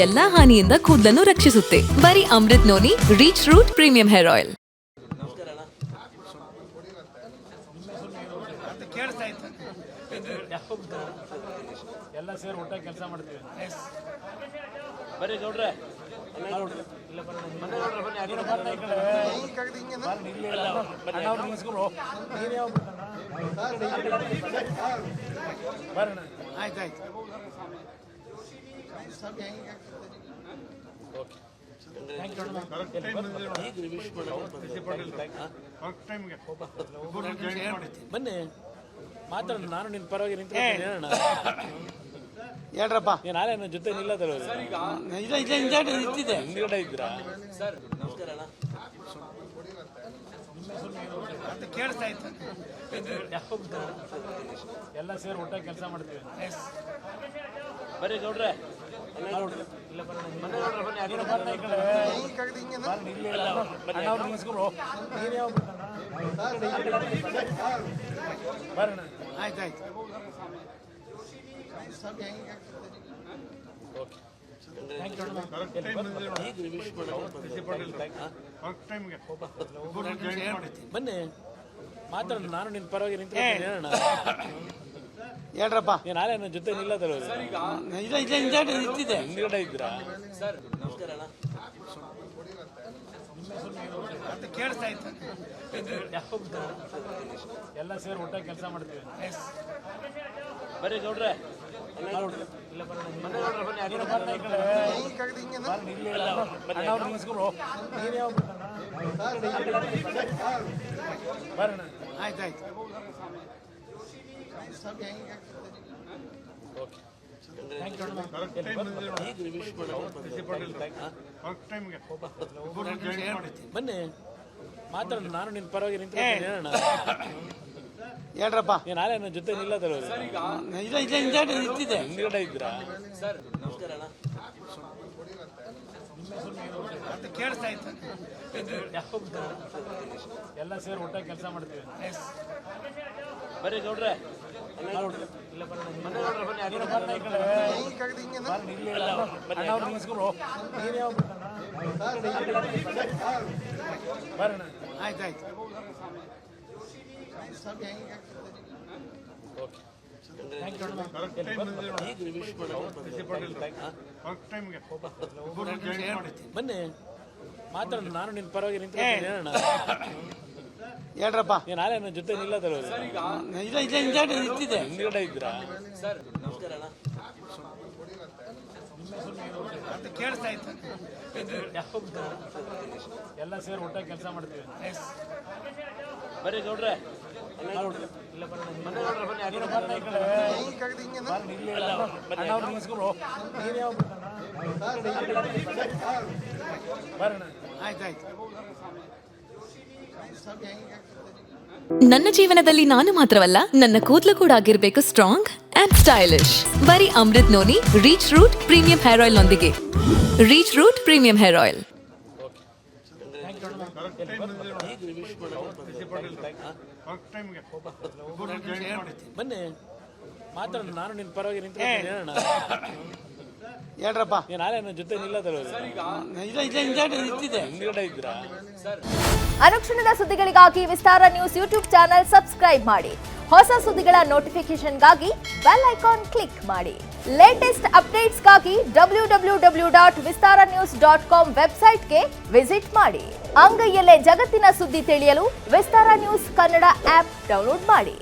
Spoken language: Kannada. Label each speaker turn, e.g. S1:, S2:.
S1: ಎಲ್ಲಾ ಹಾನಿಯಿಂದ ಕೂದಲನ್ನು ರಕ್ಷಿಸುತ್ತೆ. ಬರೀ Amrit noni reach root premium hair oil.
S2: ಎಲ್ಲ ಸೇರಿ ಒಟ್ಟಾಗಿ ಕೆಲಸ ಮಾಡ್ತೀವಿ. ಬರೀ ಗೌಡ್ರೆ ಆಯ್ತಾಯ್ತು. ಬನ್ನಿ ಮಾತಾಡೋಣ. ನಾನು ನಿನ್ನ ಪರವಾಗಿ ನಿಂತ್ಕೊಂಡು ಹೇಳ್ರಪ್ಪ. ನಾಳೆ ನನ್ನ ಜೊತೆ ನಿಲ್ಲದಲ್ಲ ನಿಂತಿದೆ ಹಿಂದ್ಗಡೆ ಇದ್ದೀರಾ ಸರ್? ನಮಸ್ಕಾರ ಅಣ್ಣ. ಕೇಳಿಸ್ತಾ ಇತ್ತು. ಎಲ್ಲ ಸೇರಿ ಒಟ್ಟಾಗಿ ಕೆಲಸ ಮಾಡ್ತೀವಿ. ಬರೀ ಗೌಡ್ರೆ ಆಯ್ತಾಯ್ತು. ಬನ್ನಿ ಮಾತಾಡೋಣ. ನಾನು ನಿನ್ನ ಪರವಾಗಿ ನಿಂತ್ಕೊಂಡು ಹೇಳ್ರಪ್ಪ. ನಾಳೆ ನನ್ನ ಜೊತೆ ನಿಲ್ಲದಲ್ಲ ನಿಂತಿದೆ ಹಿಂದ್ಗಡೆ ಇದ್ದೀರಾ ಸರ್? ನಮಸ್ಕಾರ ಅಣ್ಣ. ಕೇಳಿಸ್ತಾ ಇತ್ತು. ಎಲ್ಲ ಸೇರಿ ಒಟ್ಟಾಗಿ ಕೆಲಸ ಮಾಡ್ತೀವಿ. ಬರೀ ಗೌಡ್ರೆ ಆಯ್ತಾಯ್ತು. ಬನ್ನಿ ಮಾತಾಡೋಣ. ನಾನು ನಿನ್ನ ಪರವಾಗಿ ನಿಂತ್ಕೊಂಡು ಹೇಳ್ರಪ್ಪ. ನಾಳೆ ನನ್ನ ಜೊತೆ ನಿಲ್ಲದಲ್ಲ ನಿಂತಿದೆ ಹಿಂದ್ಗಡೆ ಇದ್ದೀರಾ ಸರ್? ನಮಸ್ಕಾರ ಅಣ್ಣ. ಕೇಳಿಸ್ತಾ ಇತ್ತು. ಎಲ್ಲ ಸೇರಿ ಒಟ್ಟಾಗಿ ಕೆಲಸ ಮಾಡ್ತೀವಿ. ಬರೀ ಗೌಡ್ರೆ ಆಯ್ತಾಯ್ತು. ಬನ್ನಿ ಮಾತಾಡೋಣ. ನಾನು ನಿನ್ನ ಪರವಾಗಿ ನಿಂತ್ಕೊಂಡು ಹೇಳ್ರಪ್ಪ. ನಾಳೆ ನನ್ನ ಜೊತೆ ನಿಲ್ಲದಲ್ಲ ನಿಂತಿದೆ ಹಿಂದ್ಗಡೆ ಇದ್ದೀರಾ ಸರ್? ನಮಸ್ಕಾರ ಅಣ್ಣ. ಕೇಳಿಸ್ತಾ ಇತ್ತು. ಎಲ್ಲ ಸೇರಿ ಒಟ್ಟಾಗಿ ಕೆಲಸ ಮಾಡ್ತೀವಿ. ಬರೀ ಗೌಡ್ರೆ ಆಯ್ತಾಯ್ತು.
S1: ನನ್ನ ಜೀವನದಲ್ಲಿ ನಾನು ಮಾತ್ರವಲ್ಲ, ನನ್ನ ಕೂದಲು ಕೂಡ ಆಗಿರ್ಬೇಕು ಸ್ಟ್ರಾಂಗ್ ಅಂಡ್ ಸ್ಟೈಲಿಶ್. ಬರೀ Amrit noni reach root premium hair oil ನೊಂದಿಗೆ. Reach root premium hair oil.
S2: ಬನ್ನಿ ಮಾತಾಡೋಣ. ನಾನು ನಿನ್ನ ಪರವಾಗಿ ನಿಂತ್ಕೊಂಡು ಹೇಳ್ರಪ್ಪ. ನಾಳೆ ನನ್ನ ಜೊತೆ ನಿಲ್ಲದಲ್ಲ ನಿಂತಿದೆ ಹಿಂದ್ಗಡೆ ಇದ್ದೀರಾ ಸರ್?
S3: ಅನುಕ್ಷಣದ ಸುದ್ದಿಗಳಿಗಾಗಿ ವಿಸ್ತಾರ ನ್ಯೂಸ್ ಯೂಟ್ಯೂಬ್ ಚಾನೆಲ್ ಸಬ್ಸ್ಕ್ರೈಬ್ ಮಾಡಿ. ಹೊಸ ಸುದ್ದಿಗಳ ನೋಟಿಫಿಕೇಶನ್ಗಾಗಿ ಬೆಲ್ ಐಕಾನ್ ಕ್ಲಿಕ್ ಮಾಡಿ. ಲೇಟೆಸ್ಟ್ ಅಪ್ಡೇಟ್ಸ್ಗಾಗಿ www.vistaranews.com ವೆಬ್ಸೈಟ್ಗೆ ವಿಸಿಟ್ ಮಾಡಿ. ಅಂಗೈಯಲ್ಲೇ ಜಗತ್ತಿನ ಸುದ್ದಿ ತಿಳಿಯಲು ವಿಸ್ತಾರ ನ್ಯೂಸ್ ಕನ್ನಡ ಆಪ್ ಡೌನ್ಲೋಡ್ ಮಾಡಿ.